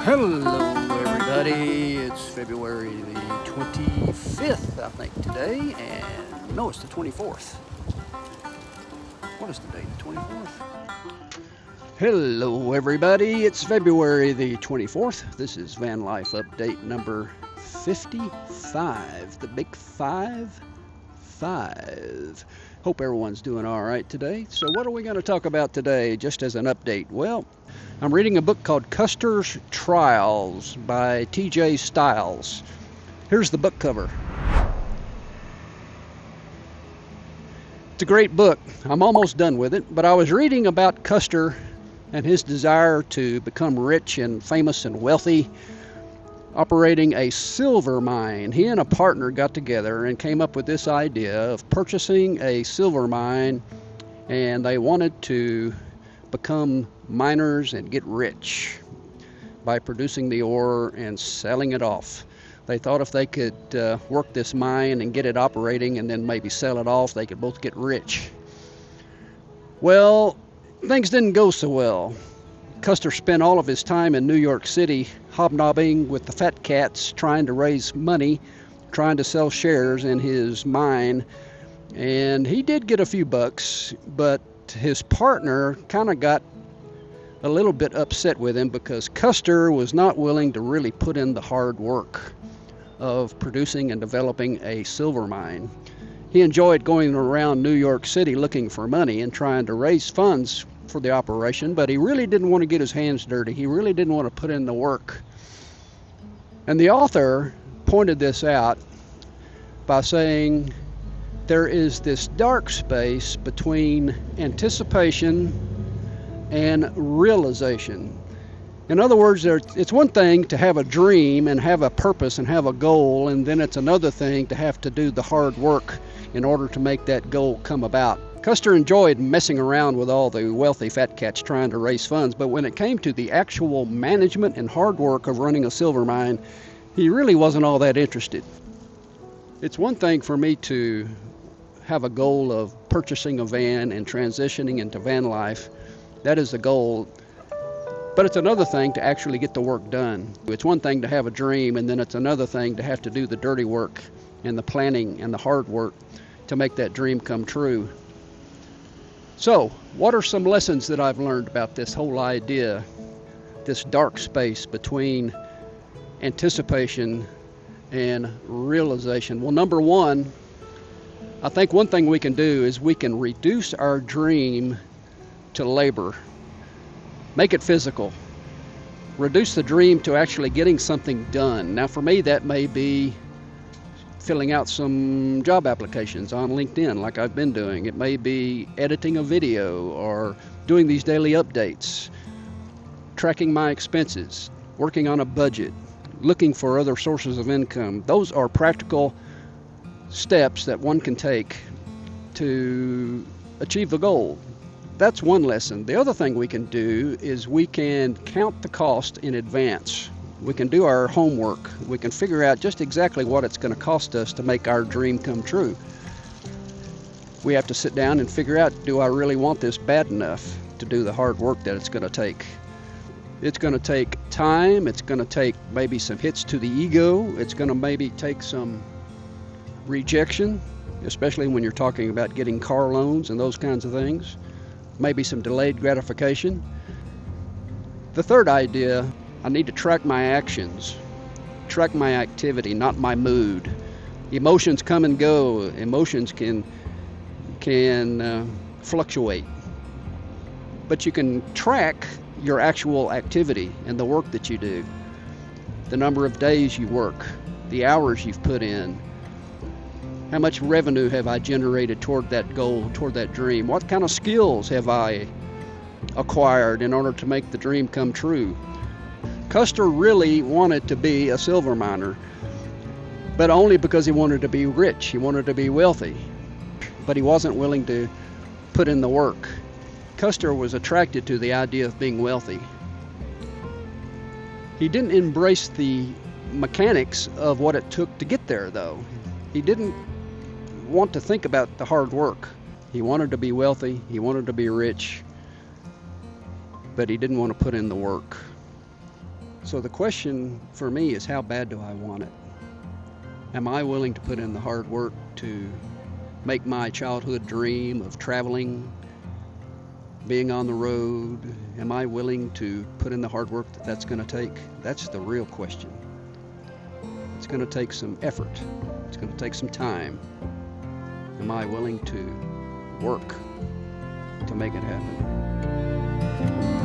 Hello everybody, it's February the 25th I think today, and no, it's the 24th. What is the date, the 24th? Hello everybody, it's February the 24th. This is Van Life update number 55, the big 5. Hope everyone's doing all right today. So what are we going to talk about today, just as an update? Well, I'm reading a book called Custer's Trials by T.J. Stiles. Here's the book cover. It's a great book. I'm almost done with it, but I was reading about Custer and his desire to become rich and famous and wealthy, operating a silver mine. He and a partner got together and came up with this idea of purchasing a silver mine, and they wanted to become miners and get rich by producing the ore and selling it off. They thought if they could work this mine and get it operating and then maybe sell it off, they could both get rich. Well, things didn't go so well. Custer spent all of his time in New York City hobnobbing with the fat cats, trying to raise money, trying to sell shares in his mine, and he did get a few bucks, but his partner kind of got a little bit upset with him because Custer was not willing to really put in the hard work of producing and developing a silver mine. He enjoyed going around New York City looking for money and trying to raise funds for the operation, but he really didn't want to get his hands dirty. He really didn't want to put in the work. And the author pointed this out by saying there is this dark space between anticipation and realization. In other words, it's one thing to have a dream and have a purpose and have a goal, and then it's another thing to have to do the hard work in order to make that goal come about. Custer enjoyed messing around with all the wealthy fat cats trying to raise funds, but when it came to the actual management and hard work of running a silver mine, he really wasn't all that interested. It's one thing for me to have a goal of purchasing a van and transitioning into van life. That is the goal. But it's another thing to actually get the work done. It's one thing to have a dream, and then it's another thing to have to do the dirty work and the planning and the hard work to make that dream come true. So, what are some lessons that I've learned about this whole idea, this dark space between anticipation and realization? Well, number one, I think one thing we can do is we can reduce our dream to labor. Make it physical. Reduce the dream to actually getting something done. Now, for me, that may be filling out some job applications on LinkedIn like I've been doing. It may be editing a video or doing these daily updates, tracking my expenses, working on a budget, looking for other sources of income. Those are practical steps that one can take to achieve the goal. That's one lesson. The other thing we can do is we can count the cost in advance. We can do our homework. We can figure out just exactly what it's going to cost us to make our dream come true. We have to sit down and figure out, do I really want this bad enough to do the hard work that it's going to take? It's going to take time. It's going to take maybe some hits to the ego. It's going to maybe take some rejection, especially when you're talking about getting car loans and those kinds of things. Maybe some delayed gratification. The third idea, I need to track my actions, track my activity, not my mood. Emotions come and go. Emotions can fluctuate. But you can track your actual activity and the work that you do, the number of days you work, the hours you've put in. How much revenue have I generated toward that goal, toward that dream? What kind of skills have I acquired in order to make the dream come true? Custer really wanted to be a silver miner, but only because he wanted to be rich. He wanted to be wealthy, but he wasn't willing to put in the work. Custer was attracted to the idea of being wealthy. He didn't embrace the mechanics of what it took to get there, though. He didn't want to think about the hard work. He wanted to be wealthy. He wanted to be rich. but he didn't want to put in the work. So the question for me is, how bad do I want it? Am I willing to put in the hard work to make my childhood dream of traveling, being on the road? Am I willing to put in the hard work that that's going to take? That's the real question. It's going to take some effort. It's going to take some time. Am I willing to work to make it happen?